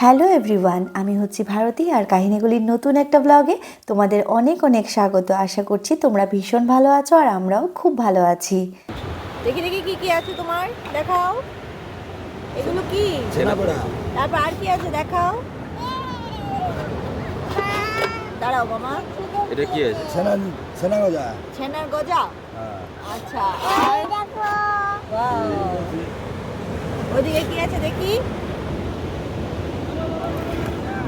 Hello everyone, আমি হচ্ছি ভারতী আর কাহিনীগুলির নতুন একটা ব্লগে তোমাদের অনেক অনেক স্বাগত। আশা করছি তোমরা ভীষণ ভালো আছো আর আমরাও খুব ভালো আছি। দেখি দেখি কি কি আছে তোমার, দেখাও। এগুলো কি? ছেনাপোড়া। তারপর আর কি আছে দেখাও। দাঁড়াও মামা। এটা কি আছে? ছেনা গজা। ছেনার গজা। হ্যাঁ। আচ্ছা, আর দেখো। ওয়াও। ওদিকে কি আছে দেখি?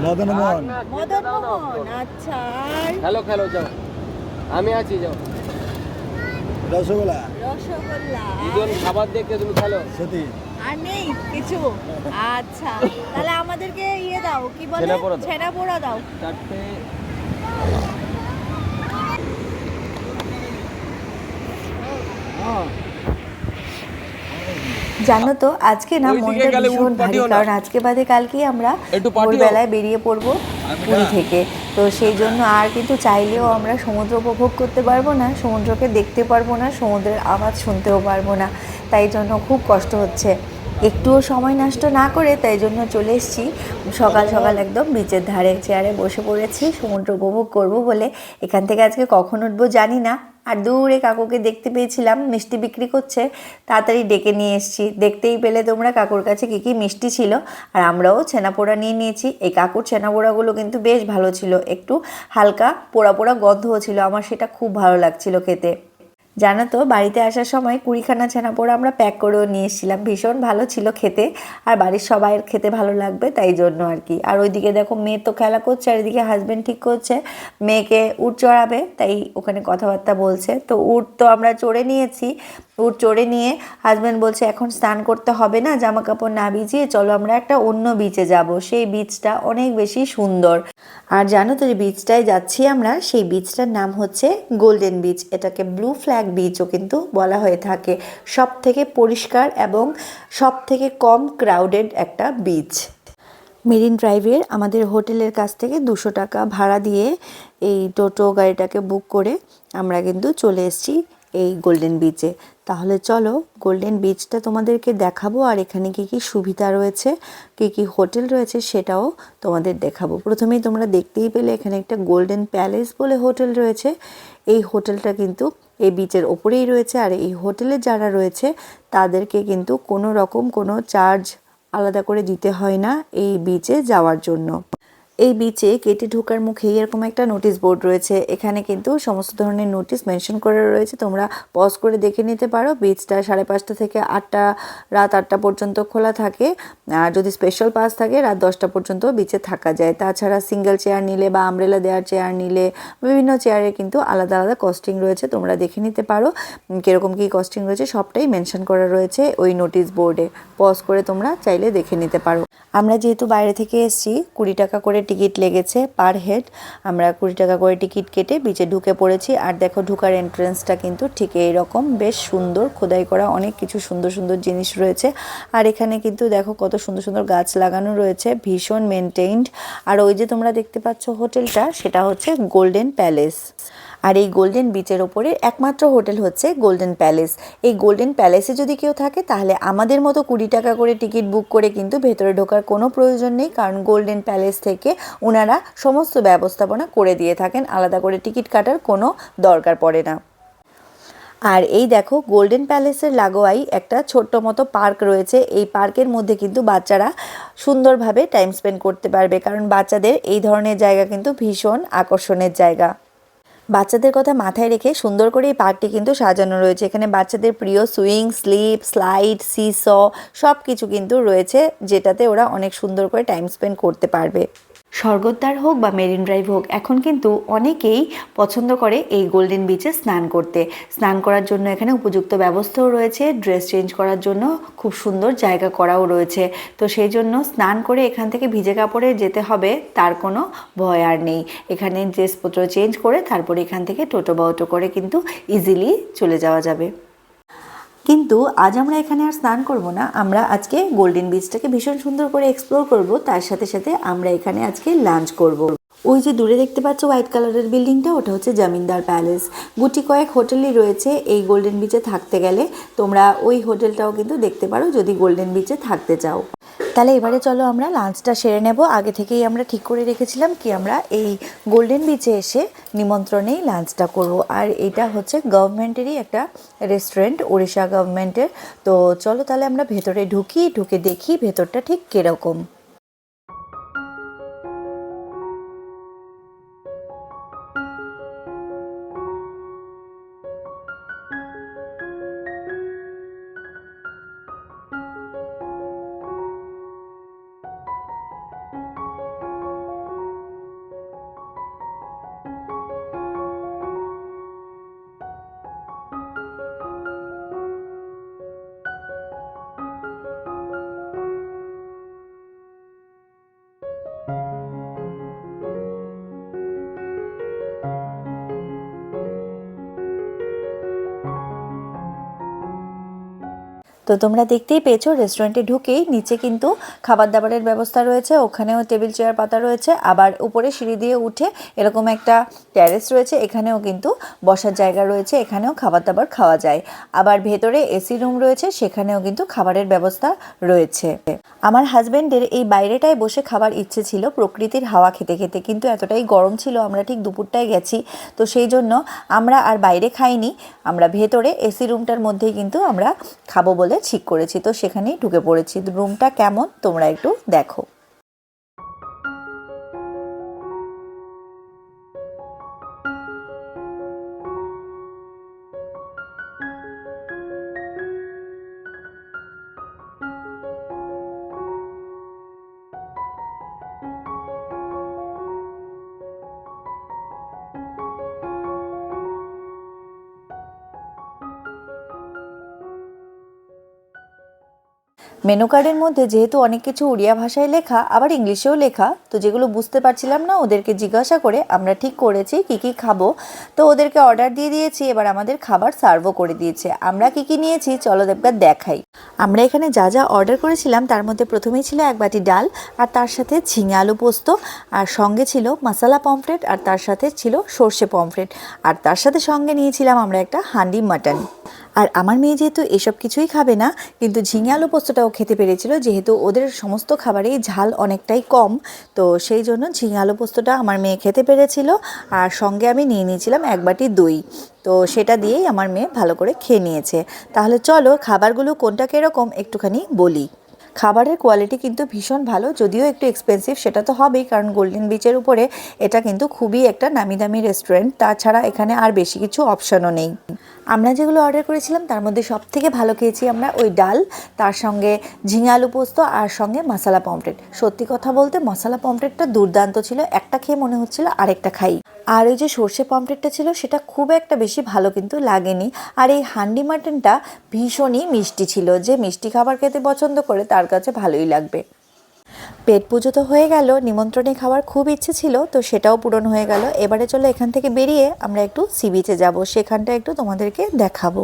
মদন মোহন। মদন মোহন। আচ্ছা, আর খেলো খেলো যাও, আমি আছি যাও। রসগোল্লা। রসগোল্লা। দুজন খাবার দেখে তুমি খেলো। সত্যি। আর নেই কিছু? আচ্ছা, তাহলে আমাদেরকে ইয়ে দাও, কি বলে, ছেনাপোড়া দাও। ছেনাপোড়া দাও। চারটে। জানো তো আজকে না ওইদিকে মনটা গেলে ভীষণ উট ভারী, পাঠিও না। কারণ আজকে বাদে কালকেই আমরা একটু পাঠিও। ভোরবেলায় বেরিয়ে পড়বো পুরী থেকে। তো সেই জন্য আর কিন্তু চাইলেও আমরা সমুদ্র উপভোগ করতে পারবো না, সমুদ্রকে দেখতে পারবো না, সমুদ্রের আওয়াজ শুনতেও পারবো না। তাই জন্য খুব কষ্ট হচ্ছে, একটুও সময় নষ্ট না করে তাই জন্য চলে এসেছি সকাল সকাল একদম বিচের ধারে চেয়ারে বসে পড়েছি সমুদ্র উপভোগ করব বলে। এখান থেকে আজকে কখন উঠবো জানি না, আর দূরে কাকুকে দেখতে পেয়েছিলাম মিষ্টি বিক্রি করছে, তাড়াতাড়ি ডেকে নিয়ে এসেছি। দেখতেই পেলে তোমরা কাকুর কাছে কী কী মিষ্টি ছিল, আর আমরাও ছানাপোড়া নিয়ে নিয়েছি। এই কাকুর ছানাপোড়াগুলো কিন্তু বেশ ভালো ছিল, একটু হালকা পোড়া পোড়া গন্ধও ছিল, আমার সেটা খুব ভালো লাগছিল খেতে। জানো তো বাড়িতে আসার সময় 20খানা ছানাপোড়া আমরা প্যাক করেও নিয়ে এসেছিলাম, ভীষণ ভালো ছিল খেতে, আর বাড়ির সবাইয়ের খেতে ভালো লাগবে তাই জন্য আর কি। আর ওইদিকে দেখো মেয়ে তো খেলা করছে, আর এদিকে হাজব্যান্ড ঠিক করছে মেয়েকে উট চড়াবে, তাই ওখানে কথাবার্তা বলছে। তো উট তো আমরা চড়ে নিয়েছি, উট চড়ে নিয়ে হাজব্যান্ড বলছে এখন স্নান করতে হবে না, জামা কাপড় না ভিজিয়ে চলো আমরা একটা অন্য বিচে যাব, সেই বিচটা অনেক বেশি সুন্দর। আর জানো তো যে বিচটায় যাচ্ছি আমরা, সেই বিচটার নাম হচ্ছে গোল্ডেন বিচ, এটাকে ব্লু ফ্ল্যাগ বিচও কিন্তু বলা হয়ে থাকে। সব থেকে পরিষ্কার এবং সব থেকে কম ক্রাউডেড একটা বিচ। মেরিন ড্রাইভের আমাদের হোটেলের কাছ থেকে 200 টাকা ভাড়া দিয়ে এই টোটো গাড়িটাকে বুক করে আমরা কিন্তু চলে এসেছি এই গোল্ডেন বিচে। তাহলে চলো গোল্ডেন বিচটা তোমাদেরকে দেখাবো, আর এখানে কী কী সুবিধা রয়েছে, কী কী হোটেল রয়েছে সেটাও তোমাদের দেখাবো। প্রথমেই তোমরা দেখতেই পেলে এখানে একটা গোল্ডেন প্যালেস বলে হোটেল রয়েছে। এই হোটেলটা কিন্তু এই বিচের ওপরেই রয়েছে, আর এই হোটেলে যারা রয়েছে তাদেরকে কিন্তু কোনো রকম কোনো চার্জ আলাদা করে দিতে হয় না এই বিচে যাওয়ার জন্য। এই বিচে কেটে ঢোকার মুখে এরকম একটা নোটিশ বোর্ড রয়েছে, এখানে কিন্তু সমস্ত ধরনের নোটিশ মেনশন করে রয়েছে, তোমরা পজ করে দেখে নিতে পারো। বিচটা 5:30 থেকে 8টা, রাত 8টা পর্যন্ত খোলা থাকে, আর যদি স্পেশাল পাস থাকে রাত 10টা পর্যন্ত বিচে থাকা যায়। তাছাড়া সিঙ্গেল চেয়ার নিলে বা আমব্রেলা দেওয়ার চেয়ার নিলে বিভিন্ন চেয়ারে কিন্তু আলাদা আলাদা কস্টিং রয়েছে, তোমরা দেখে নিতে পারো কীরকম কী কস্টিং রয়েছে, সবটাই মেনশন করা রয়েছে ওই নোটিশ বোর্ডে। পজ করে তোমরা চাইলে দেখে নিতে পারো। আমরা যেহেতু বাইরে থেকে এসেছি, 20 টাকা করে টিকিট লেগেছে পার হেড, আমরা 20 টাকা করে টিকিট কেটে বিচে ঢুকে পড়েছি। আর দেখো ঢুকার এন্ট্রেন্সটা কিন্তু ঠিক এইরকম, বেশ সুন্দর খোদাই করা, অনেক কিছু সুন্দর সুন্দর জিনিস রয়েছে। আর এখানে কিন্তু দেখো কত সুন্দর সুন্দর গাছ লাগানো রয়েছে, ভীষণ মেনটেইনড। আর ওই যে তোমরা দেখতে পাচ্ছ হোটেলটা, সেটা হচ্ছে গোল্ডেন প্যালেস। আর এই গোল্ডেন বিচের ওপরে একমাত্র হোটেল হচ্ছে গোল্ডেন প্যালেস। এই গোল্ডেন প্যালেসে যদি কেউ থাকে তাহলে আমাদের মতো 20 টাকা করে টিকিট বুক করে কিন্তু ভেতরে ঢোকার কোনো প্রয়োজন নেই, কারণ গোল্ডেন প্যালেস থেকে ওনারা সমস্ত ব্যবস্থাপনা করে দিয়ে থাকেন, আলাদা করে টিকিট কাটার কোনো দরকার পড়ে না। আর এই দেখো গোল্ডেন প্যালেসের লাগোয়াই একটা ছোট্ট মতো পার্ক রয়েছে, এই পার্কের মধ্যে কিন্তু বাচ্চারা সুন্দরভাবে টাইম স্পেন্ড করতে পারবে, কারণ বাচ্চাদের এই ধরনের জায়গা কিন্তু ভীষণ আকর্ষণের জায়গা। বাচ্চাদের কথা মাথায় রেখে সুন্দর করে এই পার্কটি কিন্তু সাজানো রয়েছে, এখানে বাচ্চাদের প্রিয় সুইং, স্লিপ, স্লাইড, সিস সব কিছু কিন্তু রয়েছে, যেটাতে ওরা অনেক সুন্দর করে টাইম স্পেন্ড করতে পারবে। স্বর্গদ্বার হোক বা মেরিন ড্রাইভ হোক, এখন কিন্তু অনেকেই পছন্দ করে এই গোল্ডেন বিচে স্নান করতে। স্নান করার জন্য এখানে উপযুক্ত ব্যবস্থাও রয়েছে, ড্রেস চেঞ্জ করার জন্য খুব সুন্দর জায়গা করাও রয়েছে। তো সেই জন্য স্নান করে এখান থেকে ভিজে কাপড়ে যেতে হবে তার কোনো ভয় আর নেই, এখানে ড্রেসপত্র চেঞ্জ করে তারপরে এখান থেকে টোটো বা অটো করে কিন্তু ইজিলি চলে যাওয়া যাবে। কিন্তু আজ আমরা এখানে আর স্নান করব না, আমরা আজকে গোল্ডেন বিচটাকে ভীষণ সুন্দর করে এক্সপ্লোর করব, তার সাথে সাথে আমরা এখানে আজকে লাঞ্চ করব। ওই যে দূরে দেখতে পাচ্ছ হোয়াইট কালারের বিল্ডিংটা, ওটা হচ্ছে জমিদার প্যালেস। গুটি কয়েক হোটেলই রয়েছে এই গোল্ডেন বিচে থাকতে গেলে, তোমরা ওই হোটেলটাও কিন্তু দেখতে পারো যদি গোল্ডেন বিচে থাকতে চাও। তাহলে এবারে চলো আমরা লাঞ্চটা সেরে নেব। আগে থেকেই আমরা ঠিক করে রেখেছিলাম কি আমরা এই গোল্ডেন বিচে এসে নিমন্ত্রণেই লাঞ্চটা করব। আর এটা হচ্ছে গভর্নমেন্টেরই একটা রেস্টুরেন্ট, ওড়িশা গভর্নমেন্টের। তো চলো তাহলে আমরা ভেতরে ঢুকে দেখি ভেতরটা ঠিক কীরকম। তো তোমরা দেখতেই পেয়েছো রেস্টুরেন্টে ঢুকেই নিচে কিন্তু খাবার দাবারের ব্যবস্থা রয়েছে, ওখানেও টেবিল চেয়ার পাতা রয়েছে। আবার উপরে সিঁড়ি দিয়ে উঠে এরকম একটা ট্যারেস রয়েছে, এখানেও কিন্তু বসার জায়গা রয়েছে, এখানেও খাবার দাবার খাওয়া যায়। আবার ভেতরে এসি রুম রয়েছে, সেখানেও কিন্তু খাবারের ব্যবস্থা রয়েছে। আমার হাজব্যান্ডের এই বাইরেটায় বসে খাবার ইচ্ছে ছিল প্রকৃতির হাওয়া খেতে খেতে, কিন্তু এতটাই গরম ছিল, আমরা ঠিক দুপুরটায় গেছি, তো সেই জন্য আমরা আর বাইরে খাইনি, আমরা ভেতরে এসি রুমটার মধ্যেই কিন্তু আমরা খাবো বলে ঠিক করেছি। তো সেখানেই ঢুকে পড়েছি। রুমটা কেমন তোমরা একটু দেখো। মেনু কার্ডের মধ্যে যেহেতু অনেক কিছু উড়িয়া ভাষায় লেখা, আবার ইংলিশেও লেখা, তো যেগুলো বুঝতে পারছিলাম না ওদেরকে জিজ্ঞাসা করে আমরা ঠিক করেছি কি কি খাবো। তো ওদেরকে অর্ডার দিয়ে দিয়েছি, এবার আমাদের খাবার সার্ভও করে দিয়েছে। আমরা কি কি নিয়েছি চলো একবার দেখাই। আমরা এখানে যা যা অর্ডার করেছিলাম তার মধ্যে প্রথমেই ছিল এক বাটি ডাল, আর তার সাথে ঝিঙে আলু পোস্ত, আর সঙ্গে ছিল মশলা পমফ্রেট, আর তার সাথে ছিল সর্ষে পমফ্রেট, আর তার সাথে সঙ্গে নিয়েছিলাম আমরা একটা হান্ডি মাটন। আর আমার মেয়ে যেহেতু এসব কিছুই খাবে না, কিন্তু ঝিঙে আলু পোস্তটাও খেতে পেরেছিল, যেহেতু ওদের সমস্ত খাবারেই ঝাল অনেকটাই কম, তো সেই জন্য ঝিঙে আলু পোস্তটা আমার মেয়ে খেতে পেরেছিল। আর সঙ্গে আমি নিয়ে নিয়েছিলাম এক বাটি দই, তো সেটা দিয়েই আমার মেয়ে ভালো করে খেয়ে নিয়েছে। তাহলে চলো খাবারগুলো কোনটা কীরকম একটুখানি বলি। খাবারের কোয়ালিটি কিন্তু ভীষণ ভালো, যদিও একটু এক্সপেন্সিভ, সেটা তো হবেই, কারণ গোল্ডেন বিচের উপরে এটা কিন্তু খুবই একটা নামি দামি রেস্টুরেন্ট, তাছাড়া এখানে আর বেশি কিছু অপশানও নেই। আমরা যেগুলো অর্ডার করেছিলাম তার মধ্যে সব থেকে ভালো খেয়েছি আমরা ওই ডাল, তার সঙ্গে ঝিঙে আলু পোস্ত, আর সঙ্গে মশলা পমফ্রেট। সত্যি কথা বলতে মশলা পমফ্রেটটা দুর্দান্ত ছিল, একটা খেয়ে মনে হচ্ছিল আরেকটা খাই। আর ওই যে সর্ষে পমফ্রেটটা ছিল সেটা খুব একটা বেশি ভালো কিন্তু লাগেনি। আর এই হান্ডি মাটনটা ভীষণই মিষ্টি ছিল, যে মিষ্টি খাবার খেতে পছন্দ করে তার কাছে ভালোই লাগবে। পেট পুজো তো হয়ে গেল, নিমন্ত্রণে খাওয়ার খুব ইচ্ছে ছিল, তো সেটাও পূরণ হয়ে গেল। এবারে চলো এখান থেকে বেরিয়ে আমরা একটু সি বিচে যাবো, সেখানটা একটু তোমাদেরকে দেখাবো।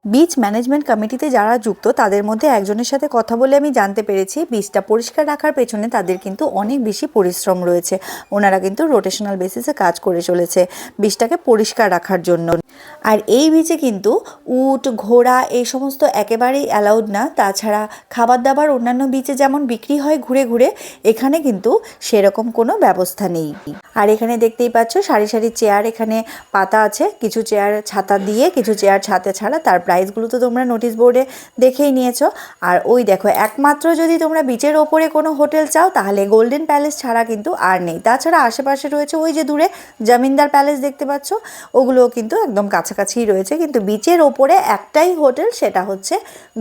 বিচ ম্যানেজমেন্ট কমিটিতে যারা যুক্ত তাদের মধ্যে একজনের সাথে কথা বলে আমি জানতে পেরেছি বিচটা পরিষ্কার রাখার পেছনে তাদের কিন্তু অনেক বেশি পরিশ্রম রয়েছে। ওনারা কিন্তু রোটেশনাল বেসিসে কাজ করে চলেছে বিচটাকে পরিষ্কার রাখার জন্য। আর এই বিচে কিন্তু উট ঘোড়া এই সমস্ত একেবারেই অ্যালাউড না। তাছাড়া খাবার দাবার অন্যান্য বিচে যেমন বিক্রি হয় ঘুরে ঘুরে, এখানে কিন্তু সেরকম কোনো ব্যবস্থা নেই। আর এখানে দেখতেই পাচ্ছ সারি সারি চেয়ার এখানে পাতা আছে, কিছু চেয়ার ছাতা দিয়ে, কিছু চেয়ার ছাতা ছাড়া। তার প্রাইসগুলো তো তোমরা নোটিশ বোর্ডে দেখেই নিয়েছো। আর ওই দেখো, একমাত্র যদি তোমরা বিচের ওপরে কোনো হোটেল চাও তাহলে গোল্ডেন প্যালেস ছাড়া কিন্তু আর নেই। তাছাড়া আশেপাশে রয়েছে ওই যে দূরে জমিদার প্যালেস দেখতে পাচ্ছ, ওগুলোও কিন্তু একদম কাছাকাছিই রয়েছে। কিন্তু বিচের ওপরে একটাই হোটেল, সেটা হচ্ছে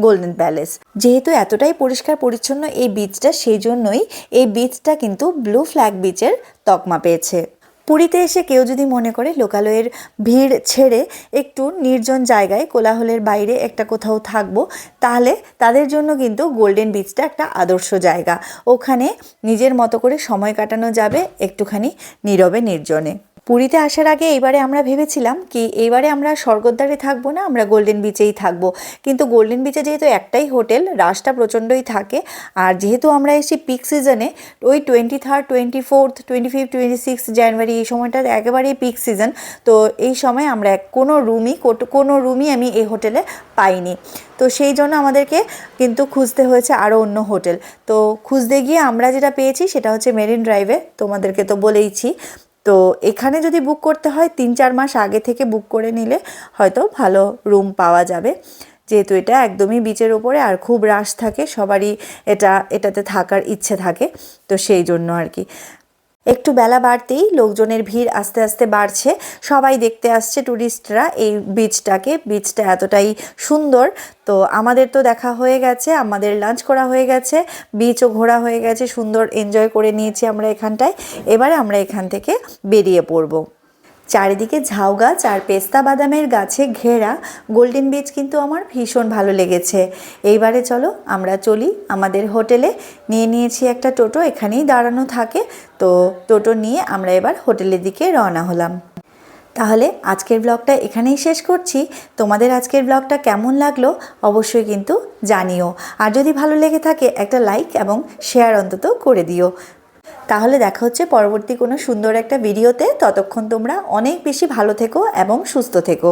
গোল্ডেন প্যালেস। যেহেতু এতটাই পরিষ্কার পরিচ্ছন্ন এই বিচটা, সেই জন্যই এই বিচটা কিন্তু ব্লু ফ্ল্যাগ বিচের তকমা পেয়েছে। পুরীতে এসে কেউ যদি মনে করে লোকালয়ের ভিড় ছেড়ে একটু নির্জন জায়গায় কোলাহলের বাইরে একটা কোথাও থাকবো, তাহলে তাদের জন্য কিন্তু গোল্ডেন বিচটা একটা আদর্শ জায়গা। ওখানে নিজের মতো করে সময় কাটানো যাবে একটুখানি নীরবে নির্জনে। পুরীতে আসার আগে এইবারে আমরা ভেবেছিলাম কি এইবারে আমরা স্বর্গদ্বারে থাকবো না, আমরা গোল্ডেন বিচেই থাকবো। কিন্তু গোল্ডেন বিচে যেহেতু একটাই হোটেল, রাশটা প্রচণ্ডই থাকে, আর যেহেতু আমরা এসেছি পিক সিজনে, ওই 23rd, 24th, 25th, 26 জানুয়ারি এই সময়টা একেবারেই পিক সিজন। তো এই সময় আমরা কোনো রুমই আমি এই হোটেলে পাইনি। তো সেই জন্য আমাদেরকে কিন্তু খুঁজতে হয়েছে আরও অন্য হোটেল। তো খুঁজতে গিয়ে আমরা যেটা পেয়েছি সেটা হচ্ছে মেরিন ড্রাইভে, তোমাদেরকে তো বলেইছি। তো এখানে যদি বুক করতে হয় 3-4 মাস আগে থেকে বুক করে নিলে হয়তো ভালো রুম পাওয়া যাবে, যেহেতু এটা একদমই বিচের ওপরে আর খুব রাশ থাকে, সবারই এটাতে থাকার ইচ্ছে থাকে। তো সেই জন্য আর কি একটু বেলা বাড়তেই লোকজনের ভিড় আস্তে আস্তে বাড়ছে, সবাই দেখতে আসছে ট্যুরিস্টরা এই বিচটা এতটাই সুন্দর। তো আমাদের তো দেখা হয়ে গেছে, আমাদের লাঞ্চ করা হয়ে গেছে, বিচও ঘোরা হয়ে গেছে, সুন্দর এনজয় করে নিয়েছি আমরা এখানটায়। এবারে আমরা এখান থেকে বেরিয়ে পড়বো। চারিদিকে ঝাউ গাছ আর পেস্তা বাদামের গাছে ঘেরা গোল্ডেন বিচ কিন্তু আমার ভীষণ ভালো লেগেছে। এইবারে চলো আমরা চলি আমাদের হোটেলে। নিয়েছি একটা টোটো, এখানেই দাঁড়ানো থাকে। তো টোটো নিয়ে আমরা এবার হোটেলের দিকে রওনা হলাম। তাহলে আজকের ব্লগটা এখানেই শেষ করছি। তোমাদের আজকের ব্লগটা কেমন লাগলো অবশ্যই কিন্তু জানিও, আর যদি ভালো লেগে থাকে একটা লাইক এবং শেয়ার অন্তত করে দিও। তাহলে দেখা হচ্ছে পরবর্তী কোনো সুন্দর একটা ভিডিওতে। ততক্ষণ তোমরা অনেক বেশি ভালো থেকো এবং সুস্থ থেকো।